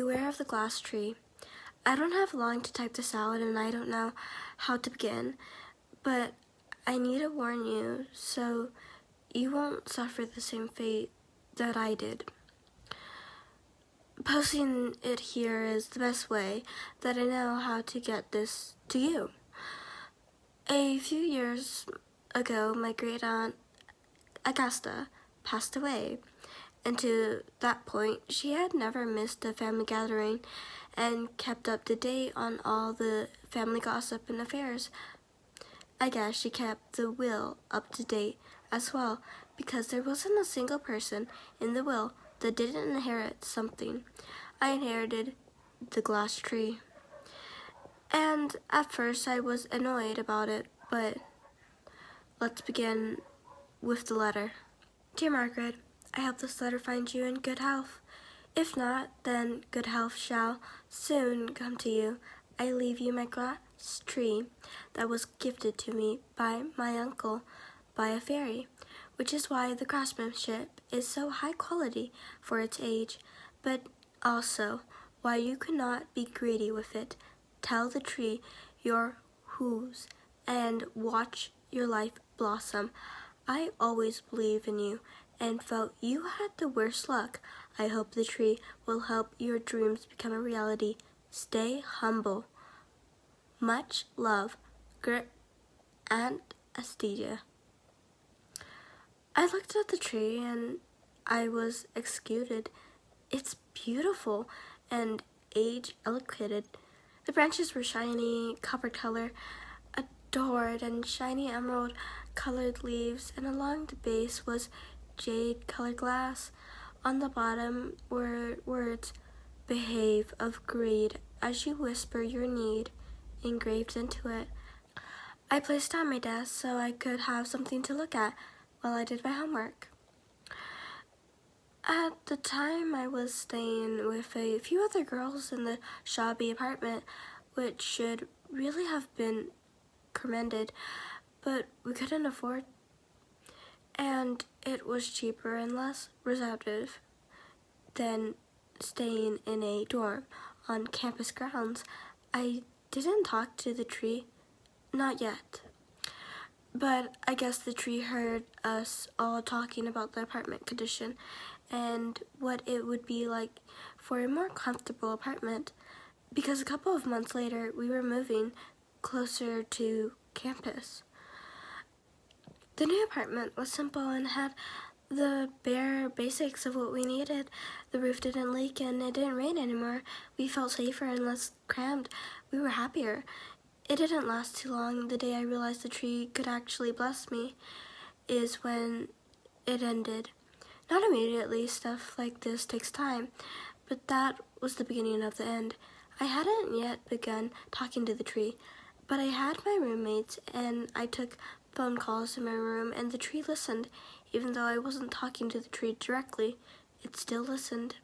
Beware of the glass tree. I don't have long to type this out and I don't know how to begin, but I need to warn you so you won't suffer the same fate that I did. Posting it here is the best way that I know how to get this to you. A few years ago, my great aunt Augusta passed away, and to that point, she had never missed a family gathering and kept up to date on all the family gossip and affairs. I guess she kept the will up to date as well, because there wasn't a single person in the will that didn't inherit something. I inherited the glass tree. And at first I was annoyed about it, but let's begin with the letter. Dear Margaret, I hope this letter finds you in good health. If not, then good health shall soon come to you. I leave you my glass tree that was gifted to me by my uncle by a fairy, which is why the craftsmanship is so high quality for its age, but also why you could not be greedy with it. Tell the tree your who's and watch your life blossom. I always believed in you and felt you had the worst luck. I hope the tree will help your dreams become a reality. Stay humble. Much love, Aunt Astedia. I looked at the tree and I was executed. It's beautiful and age-eloquated. The branches were shiny, copper color, adored, and shiny emerald-colored leaves, and along the base was jade-colored glass. On the bottom were words, behave of greed as you whisper your need, engraved into it. I placed it on my desk so I could have something to look at while I did my homework. At the time, I was staying with a few other girls in the shabby apartment, which should really have been commended, but we couldn't afford, and it was cheaper and less receptive than staying in a dorm on campus grounds. I didn't talk to the tree, not yet. But I guess the tree heard us all talking about the apartment condition and what it would be like for a more comfortable apartment, because a couple of months later we were moving closer to campus. The new apartment was simple and had the bare basics of what we needed. The roof didn't leak and it didn't rain anymore. We felt safer and less crammed. We were happier. It didn't last too long. The day I realized the tree could actually bless me is when it ended. Not immediately, stuff like this takes time, but that was the beginning of the end. I hadn't yet begun talking to the tree, but I had my roommates and I took phone calls in my room, and the tree listened. Even though I wasn't talking to the tree directly, it still listened.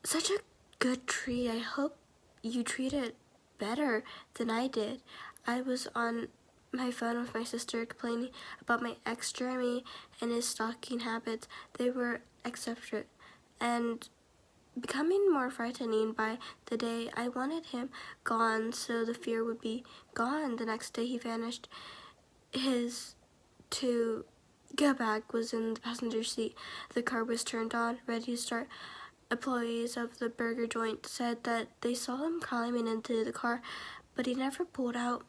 Such a good tree. I hope you treat it better than I did. I was on my phone with my sister complaining about my ex Jeremy and his stalking habits. They were eccentric and becoming more frightening by the day. I wanted him gone so the fear would be gone. The next day he vanished. His to-go bag was in the passenger seat. The car was turned on, ready to start. Employees of the burger joint said that they saw him climbing into the car, but he never pulled out.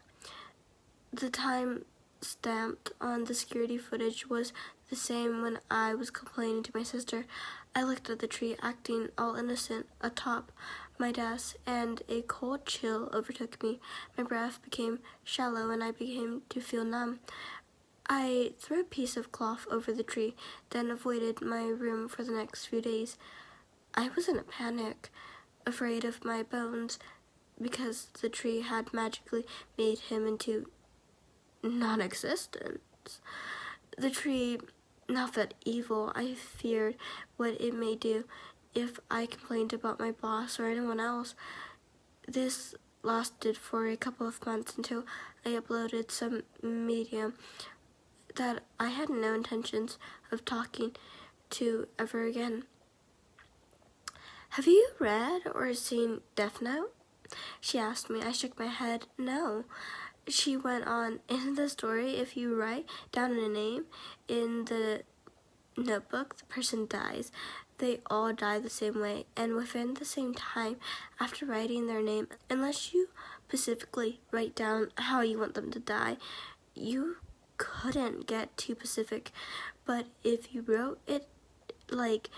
The time stamped on the security footage was the same when I was complaining to my sister. I looked at the tree, acting all innocent, atop my desk, and a cold chill overtook me. My breath became shallow, and I began to feel numb. I threw a piece of cloth over the tree, then avoided my room for the next few days. I was in a panic, afraid of my bones, because the tree had magically made him into non-existent. The tree now felt evil. I feared what it may do if I complained about my boss or anyone else. This lasted for a couple of months until I uploaded some medium that I had no intentions of talking to ever again. Have you read or seen Death Note? She asked me. I shook my head. No. She went on, in the story, if you write down a name in the notebook, the person dies. They all die the same way, and within the same time after writing their name, unless you specifically write down how you want them to die, you couldn't get too specific. But if you wrote it like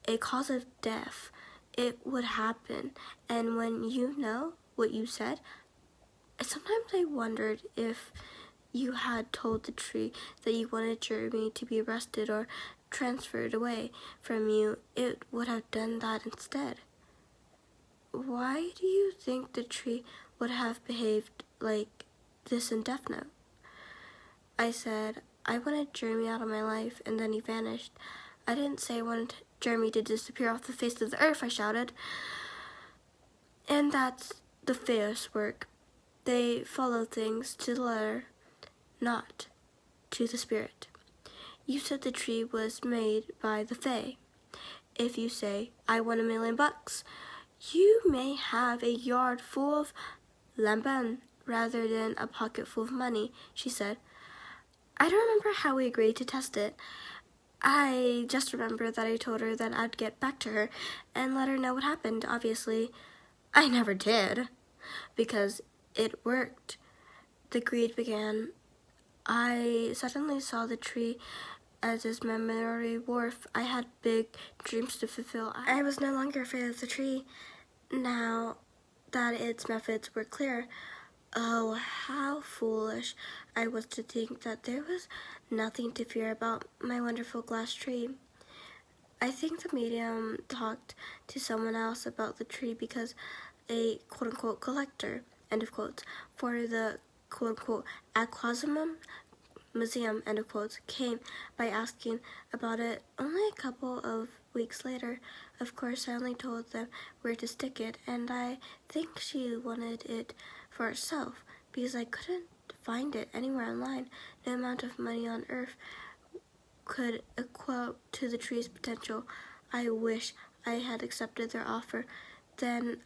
a cause of death, it would happen. And when you know what you said, sometimes I wondered if you had told the tree that you wanted Jeremy to be arrested or transferred away from you, it would have done that instead. Why do you think the tree would have behaved like this in Death Note? I said, I wanted Jeremy out of my life, and then he vanished. I didn't say I wanted Jeremy to disappear off the face of the earth, I shouted. And that's the Fae's work. They follow things to the letter, not to the spirit. You said the tree was made by the Fae. If you say, I want $1 million, you may have a yard full of lamban rather than a pocket full of money, she said. I don't remember how we agreed to test it. I just remember that I told her that I'd get back to her and let her know what happened. Obviously, I never did, because it worked. The greed began. I suddenly saw the tree as his memory wharf. I had big dreams to fulfill. I was no longer afraid of the tree, now that its methods were clear. Oh, how foolish I was to think that there was nothing to fear about my wonderful glass tree. I think the medium talked to someone else about the tree because a quote-unquote collector, end of quotes, for the quote-unquote aquasumum museum, end of quotes, came by asking about it only a couple of weeks later. Of course, I only told them where to stick it, and I think she wanted it for herself because I couldn't find it anywhere online. No amount of money on earth could equate to the tree's potential. I wish I had accepted their offer. Then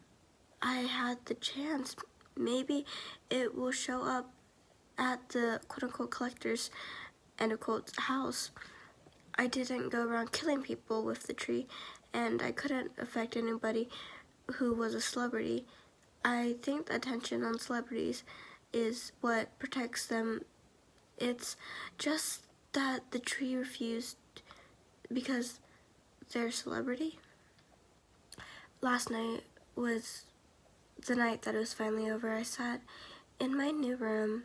I had the chance. Maybe it will show up at the quote-unquote collector's, end of quotes, house. I didn't go around killing people with the tree, and I couldn't affect anybody who was a celebrity. I think the attention on celebrities is what protects them. It's just that the tree refused because they're a celebrity. Last night was the night that it was finally over. I sat in my new room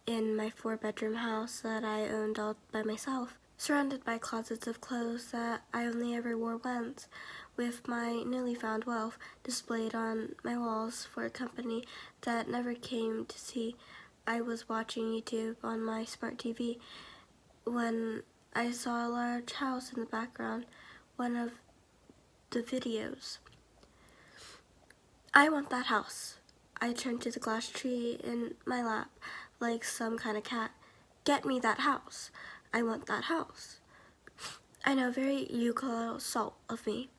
in my 4-bedroom house that I owned all by myself, surrounded by closets of clothes that I only ever wore once, with my newly found wealth displayed on my walls for a company that never came to see. I was watching YouTube on my smart TV when I saw a large house in the background, one of the videos. I want that house. I turned to the glass tree in my lap like some kind of cat. Get me that house. I want that house. I know, very eucalyptus salt of me,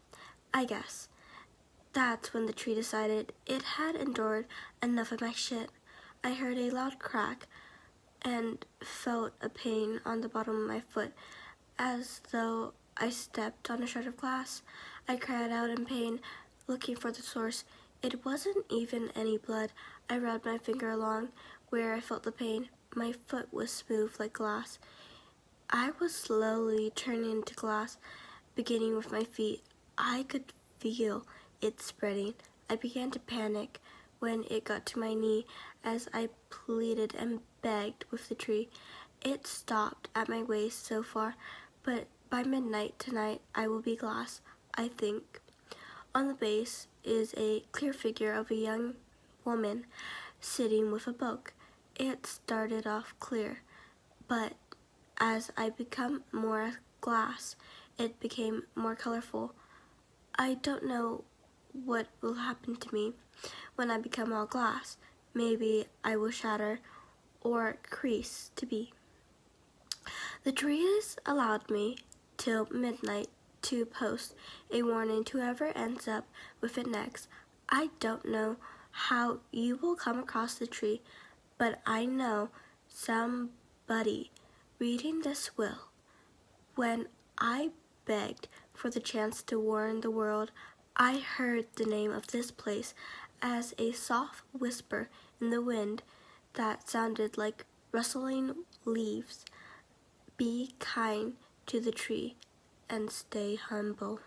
I guess. That's when the tree decided it had endured enough of my shit. I heard a loud crack and felt a pain on the bottom of my foot, as though I stepped on a shard of glass. I cried out in pain, looking for the source. It wasn't even any blood. I rubbed my finger along where I felt the pain. My foot was smooth like glass. I was slowly turning into glass, beginning with my feet. I could feel it spreading. I began to panic when it got to my knee as I pleaded and begged with the tree. It stopped at my waist so far, but by midnight tonight I will be glass, I think. On the base is a clear figure of a young woman sitting with a book. It started off clear, but as I become more glass, it became more colorful. I don't know what will happen to me when I become all glass. Maybe I will shatter or crease to be. The trees allowed me till midnight to post a warning to whoever ends up with it next. I don't know how you will come across the tree, but I know somebody reading this will. When I begged for the chance to warn the world, I heard the name of this place as a soft whisper in the wind that sounded like rustling leaves. Be kind to the tree and stay humble.